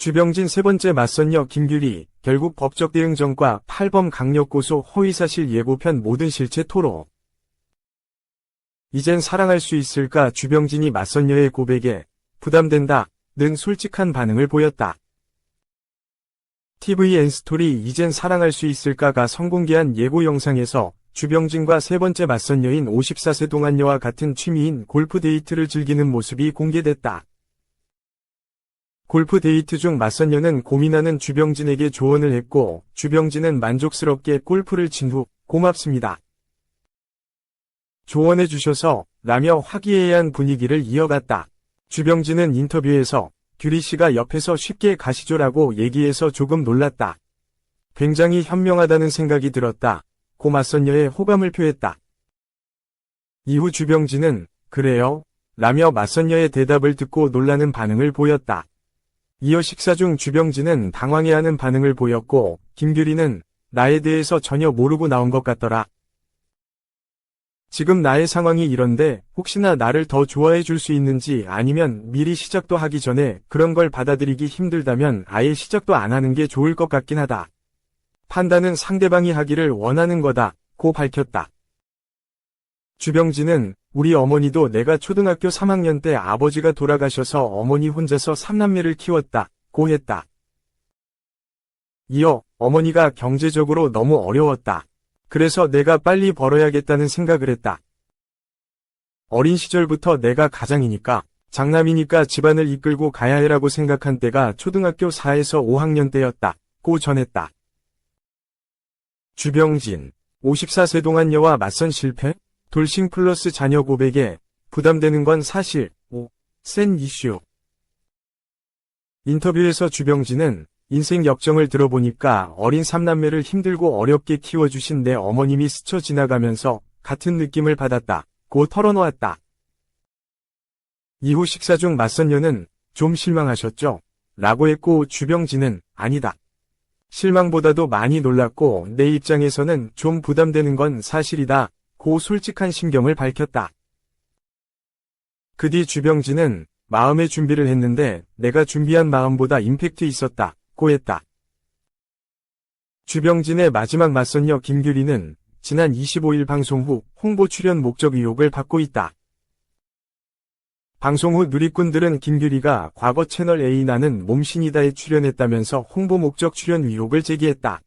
주병진 세 번째 맞선녀 김규리, 결국 법적 대응 전과 8범 강력 고소 허위사실 예고편 모든 실체 토로. 이젠 사랑할 수 있을까? 주병진이 맞선녀의 고백에 부담된다 는 솔직한 반응을 보였다. tvN 스토리 이젠 사랑할 수 있을까가 선공개한 예고 영상에서 주병진과 세 번째 맞선녀인 54세 동안녀와 같은 취미인 골프 데이트를 즐기는 모습이 공개됐다. 골프 데이트 중 맞선녀는 고민하는 주병진에게 조언을 했고 주병진은 만족스럽게 골프를 친 후 고맙습니다. 조언해 주셔서 라며 화기애애한 분위기를 이어갔다. 주병진은 인터뷰에서 규리 씨가 옆에서 쉽게 가시죠라고 얘기해서 조금 놀랐다. 굉장히 현명하다는 생각이 들었다. 고 맞선녀의 호감을 표했다. 이후 주병진은 그래요? 라며 맞선녀의 대답을 듣고 놀라는 반응을 보였다. 이어 식사 중 주병진은 당황해하는 반응을 보였고 김규리는 나에 대해서 전혀 모르고 나온 것 같더라. 지금 나의 상황이 이런데 혹시나 나를 더 좋아해 줄 수 있는지 아니면 미리 시작도 하기 전에 그런 걸 받아들이기 힘들다면 아예 시작도 안 하는 게 좋을 것 같긴 하다. 판단은 상대방이 하기를 원하는 거다. 고 밝혔다. 주병진은 우리 어머니도 내가 초등학교 3학년 때 아버지가 돌아가셔서 어머니 혼자서 3남매를 키웠다. 고 했다. 이어 어머니가 경제적으로 너무 어려웠다. 그래서 내가 빨리 벌어야겠다는 생각을 했다. 어린 시절부터 내가 가장이니까 장남이니까 집안을 이끌고 가야 해라고 생각한 때가 초등학교 4에서 5학년 때였다. 고 전했다. 주병진 54세 동안녀와 맞선 실패? 돌싱 플러스 자녀 고백에 부담되는 건 사실. 센 이슈. 인터뷰에서 주병진은 인생 역정을 들어보니까 어린 3남매를 힘들고 어렵게 키워주신 내 어머님이 스쳐 지나가면서 같은 느낌을 받았다. 고 털어놓았다. 이후 식사 중 맞선녀는 좀 실망하셨죠? 라고 했고 주병진은 아니다. 실망보다도 많이 놀랐고 내 입장에서는 좀 부담되는 건 사실이다. 고 솔직한 심경을 밝혔다. 그 뒤 주병진은 마음의 준비를 했는데 내가 준비한 마음보다 임팩트 있었다. 고 했다. 주병진의 마지막 맞선녀 김규리는 지난 25일 방송 후 홍보 출연 목적 의혹을 받고 있다. 방송 후 누리꾼들은 김규리가 과거 채널 A 나는 몸신이다에 출연했다면서 홍보 목적 출연 의혹을 제기했다.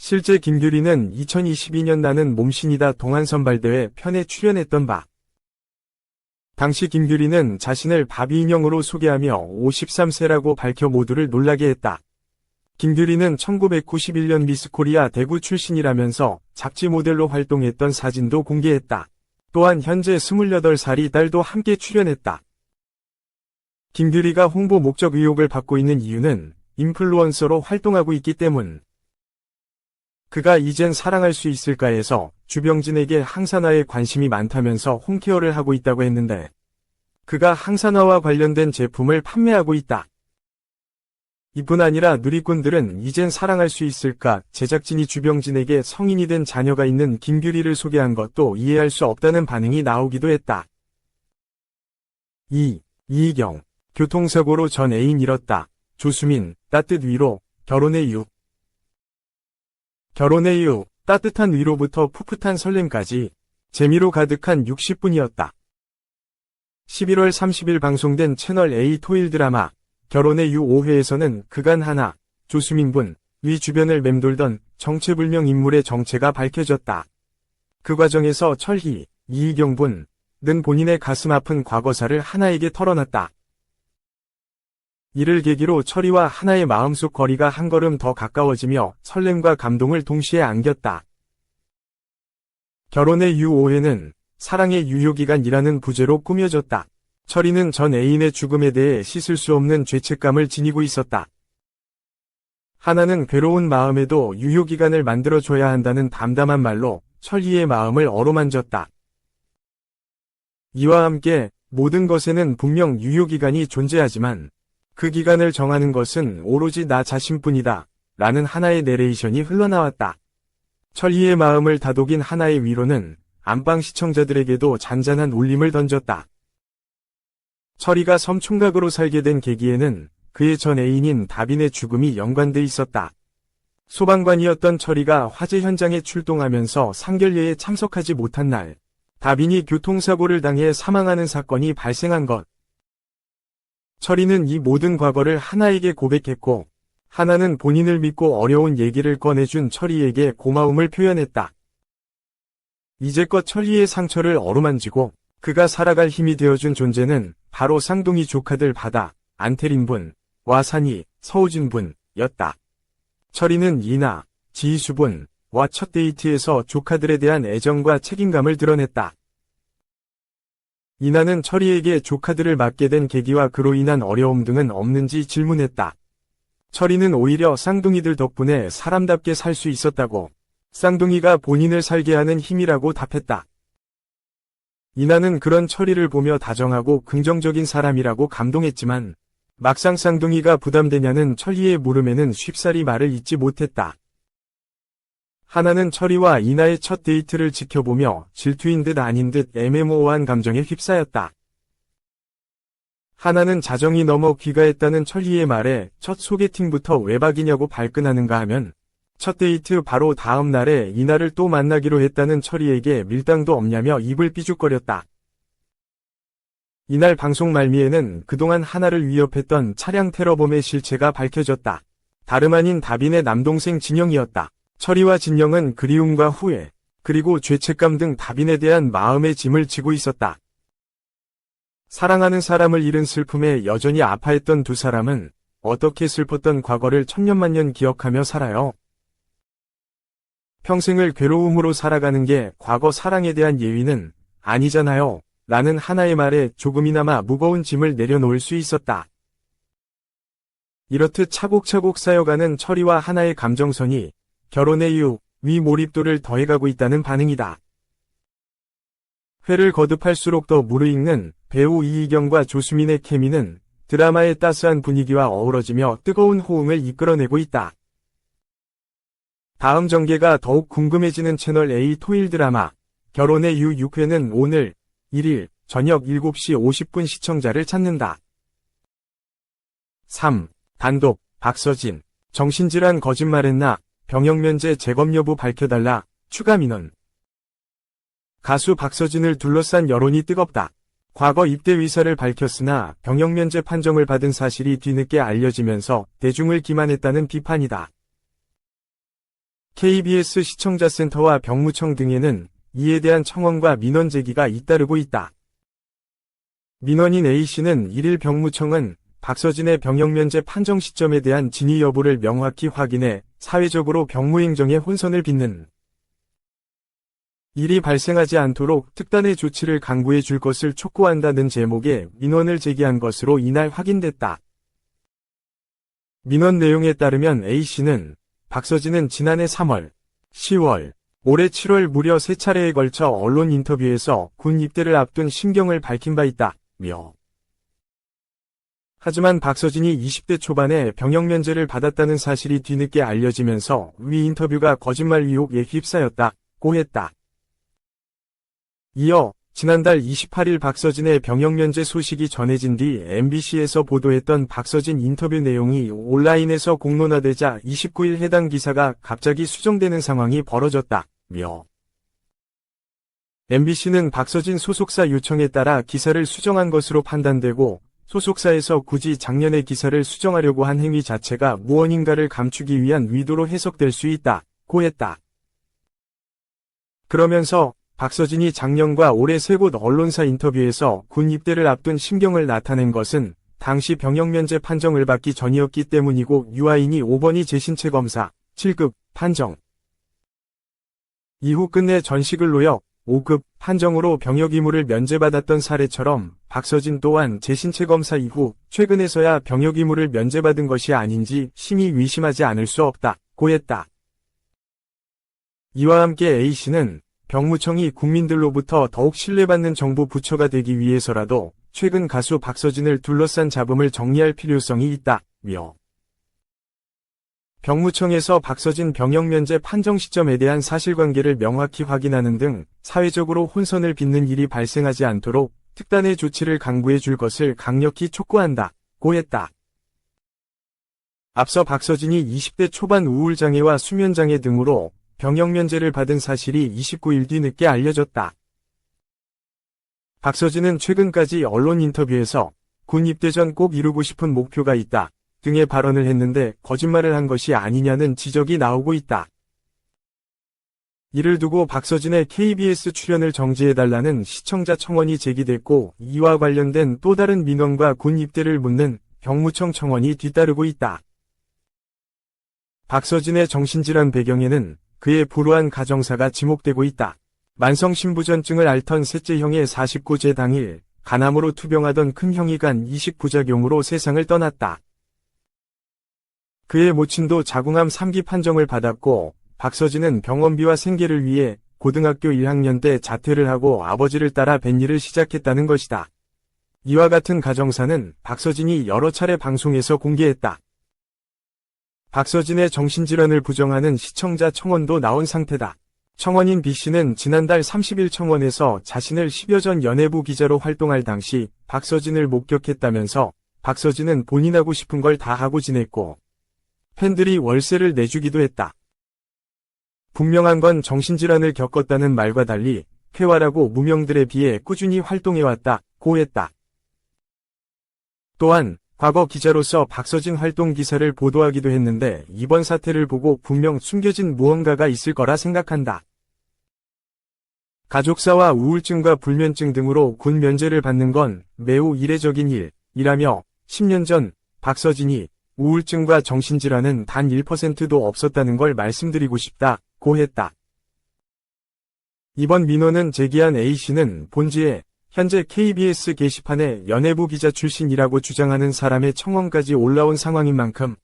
실제 김규리는 2022년 나는 몸신이다 동안선발대회 편에 출연했던 바. 당시 김규리는 자신을 바비 인형으로 소개하며 53세라고 밝혀 모두를 놀라게 했다. 김규리는 1991년 미스코리아 대구 출신이라면서 잡지 모델로 활동했던 사진도 공개했다. 또한 현재 28살이 딸도 함께 출연했다. 김규리가 홍보 목적 의혹을 받고 있는 이유는 인플루언서로 활동하고 있기 때문. 그가 이젠 사랑할 수 있을까에서 주병진에게 항산화에 관심이 많다면서 홈케어를 하고 있다고 했는데 그가 항산화와 관련된 제품을 판매하고 있다. 이뿐 아니라 누리꾼들은 이젠 사랑할 수 있을까 제작진이 주병진에게 성인이 된 자녀가 있는 김규리를 소개한 것도 이해할 수 없다는 반응이 나오기도 했다. 이희경 교통사고로 전 애인 잃었다. 조수민 따뜻 위로 결혼의 이유. 결혼의 이유 따뜻한 위로부터 풋풋한 설렘까지 재미로 가득한 60분이었다. 11월 30일 방송된 채널 A 토일 드라마 결혼의 이유 5회에서는 그간 하나, 조수민 군, 위 주변을 맴돌던 정체불명 인물의 정체가 밝혀졌다. 그 과정에서 철희, 이희경 분은 본인의 가슴 아픈 과거사를 하나에게 털어놨다. 이를 계기로 철희와 하나의 마음속 거리가 한 걸음 더 가까워지며 설렘과 감동을 동시에 안겼다. 결혼의 이유 5회는 사랑의 유효기간이라는 부제로 꾸며졌다. 철희는 전 애인의 죽음에 대해 씻을 수 없는 죄책감을 지니고 있었다. 하나는 괴로운 마음에도 유효기간을 만들어줘야 한다는 담담한 말로 철희의 마음을 어루만졌다. 이와 함께 모든 것에는 분명 유효기간이 존재하지만 그 기간을 정하는 것은 오로지 나 자신뿐이다. 라는 하나의 내레이션이 흘러나왔다. 철희의 마음을 다독인 하나의 위로는 안방 시청자들에게도 잔잔한 울림을 던졌다. 철희가 섬총각으로 살게 된 계기에는 그의 전 애인인 다빈의 죽음이 연관돼 있었다. 소방관이었던 철이가 화재 현장에 출동하면서 상견례에 참석하지 못한 날, 다빈이 교통사고를 당해 사망하는 사건이 발생한 것. 철이는 이 모든 과거를 하나에게 고백했고, 하나는 본인을 믿고 어려운 얘기를 꺼내준 철이에게 고마움을 표현했다. 이제껏 철이의 상처를 어루만지고 그가 살아갈 힘이 되어준 존재는 바로 쌍둥이 조카들 바다, 안태린분와 산이, 서우진분이었다. 철이는 이나, 지희수분과 첫 데이트에서 조카들에 대한 애정과 책임감을 드러냈다. 이나는 철이에게 조카들을 맡게 된 계기와 그로 인한 어려움 등은 없는지 질문했다. 철이는 오히려 쌍둥이들 덕분에 사람답게 살 수 있었다고, 쌍둥이가 본인을 살게 하는 힘이라고 답했다. 이나는 그런 철이를 보며 다정하고 긍정적인 사람이라고 감동했지만, 막상 쌍둥이가 부담되냐는 철이의 물음에는 쉽사리 말을 잇지 못했다. 하나는 철이와 이나의 첫 데이트를 지켜보며 질투인 듯 아닌 듯 애매모호한 감정에 휩싸였다. 하나는 자정이 넘어 귀가했다는 철이의 말에 첫 소개팅부터 외박이냐고 발끈하는가 하면, 첫 데이트 바로 다음 날에 이나를 또 만나기로 했다는 철이에게 밀당도 없냐며 입을 삐죽거렸다. 이날 방송 말미에는 그동안 하나를 위협했던 차량 테러범의 실체가 밝혀졌다. 다름 아닌 다빈의 남동생 진영이었다. 철이와 진영은 그리움과 후회, 그리고 죄책감 등 다빈에 대한 마음의 짐을 지고 있었다. 사랑하는 사람을 잃은 슬픔에 여전히 아파했던 두 사람은 어떻게 슬펐던 과거를 천년만년 기억하며 살아요. 평생을 괴로움으로 살아가는 게 과거 사랑에 대한 예의는 아니잖아요. 라는 하나의 말에 조금이나마 무거운 짐을 내려놓을 수 있었다. 이렇듯 차곡차곡 쌓여가는 철이와 하나의 감정선이 결혼의 이후 위몰입도를 더해가고 있다는 반응이다. 회를 거듭할수록 더 무르익는 배우 이희경과 조수민의 케미는 드라마의 따스한 분위기와 어우러지며 뜨거운 호응을 이끌어내고 있다. 다음 전개가 더욱 궁금해지는 채널 A 토일 드라마 결혼의 이후 6회는 오늘 1일 저녁 7시 50분 시청자를 찾는다. 3. 단독 박서진 정신질환 거짓말했나 병역면제 재검 여부 밝혀달라 추가 민원. 가수 박서진을 둘러싼 여론이 뜨겁다. 과거 입대 의사를 밝혔으나 병역면제 판정을 받은 사실이 뒤늦게 알려지면서 대중을 기만했다는 비판이다. KBS 시청자센터와 병무청 등에는 이에 대한 청원과 민원 제기가 잇따르고 있다. 민원인 A씨는 1일 병무청은 박서진의 병역면제 판정 시점에 대한 진위 여부를 명확히 확인해 사회적으로 병무행정에 혼선을 빚는 일이 발생하지 않도록 특단의 조치를 강구해 줄 것을 촉구한다는 제목의 민원을 제기한 것으로 이날 확인됐다. 민원 내용에 따르면 A씨는 박서진은 지난해 3월, 10월, 올해 7월 무려 3차례에 걸쳐 언론 인터뷰에서 군 입대를 앞둔 심경을 밝힌 바 있다며. 하지만 박서진이 20대 초반에 병역면제를 받았다는 사실이 뒤늦게 알려지면서 위 인터뷰가 거짓말 의혹에 휩싸였다고 했다. 이어 지난달 28일 박서진의 병역면제 소식이 전해진 뒤 MBC에서 보도했던 박서진 인터뷰 내용이 온라인에서 공론화되자 29일 해당 기사가 갑자기 수정되는 상황이 벌어졌다며. MBC는 박서진 소속사 요청에 따라 기사를 수정한 것으로 판단되고 소속사에서 굳이 작년에 기사를 수정하려고 한 행위 자체가 무언인가를 감추기 위한 의도로 해석될 수 있다고 했다. 그러면서 박서진이 작년과 올해 세 곳 언론사 인터뷰에서 군 입대를 앞둔 심경을 나타낸 것은 당시 병역면제 판정을 받기 전이었기 때문이고 유아인이 5번이 재신체 검사 7급 판정 이후 끝내 전식을 노역 5급 판정으로 병역 의무를 면제받았던 사례처럼 박서진 또한 재신체 검사 이후 최근에서야 병역 의무를 면제받은 것이 아닌지 심히 의심하지 않을 수 없다고 했다. 이와 함께 A씨는 병무청이 국민들로부터 더욱 신뢰받는 정부 부처가 되기 위해서라도 최근 가수 박서진을 둘러싼 잡음을 정리할 필요성이 있다며. 병무청에서 박서진 병역면제 판정 시점에 대한 사실관계를 명확히 확인하는 등 사회적으로 혼선을 빚는 일이 발생하지 않도록 특단의 조치를 강구해 줄 것을 강력히 촉구한다고 했다. 앞서 박서진이 20대 초반 우울장애와 수면장애 등으로 병역면제를 받은 사실이 29일 뒤 늦게 알려졌다. 박서진은 최근까지 언론 인터뷰에서 군 입대 전 꼭 이루고 싶은 목표가 있다 등의 발언을 했는데 거짓말을 한 것이 아니냐는 지적이 나오고 있다. 이를 두고 박서진의 KBS 출연을 정지해달라는 시청자 청원이 제기됐고 이와 관련된 또 다른 민원과 군 입대를 묻는 병무청 청원이 뒤따르고 있다. 박서진의 정신질환 배경에는 그의 불우한 가정사가 지목되고 있다. 만성신부전증을 앓던 셋째 형의 49제 당일 간암으로 투병하던 큰 형이 간 이식 부작용으로 세상을 떠났다. 그의 모친도 자궁암 3기 판정을 받았고 박서진은 병원비와 생계를 위해 고등학교 1학년 때 자퇴를 하고 아버지를 따라 뱃일을 시작했다는 것이다. 이와 같은 가정사는 박서진이 여러 차례 방송에서 공개했다. 박서진의 정신질환을 부정하는 시청자 청원도 나온 상태다. 청원인 B씨는 지난달 30일 청원에서 자신을 10여 전 연예부 기자로 활동할 당시 박서진을 목격했다면서 박서진은 본인하고 싶은 걸 다 하고 지냈고 팬들이 월세를 내주기도 했다. 분명한 건 정신질환을 겪었다는 말과 달리 쾌활하고 무명들에 비해 꾸준히 활동해왔다고 했다. 또한 과거 기자로서 박서진 활동 기사를 보도하기도 했는데 이번 사태를 보고 분명 숨겨진 무언가가 있을 거라 생각한다. 가족사와 우울증과 불면증 등으로 군 면제를 받는 건 매우 이례적인 일이라며 10년 전 박서진이 우울증과 정신질환은 단 1%도 없었다는 걸 말씀드리고 싶다고 했다. 이번 민원은 제기한 A씨는 본지에 현재 KBS 게시판에 연예부 기자 출신이라고 주장하는 사람의 청원까지 올라온 상황인 만큼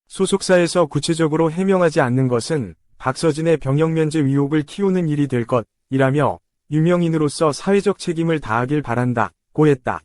소속사에서 구체적으로 해명하지 않는 것은 박서진의 병역면제 의혹을 키우는 일이 될 것이라며 유명인으로서 사회적 책임을 다하길 바란다고 했다.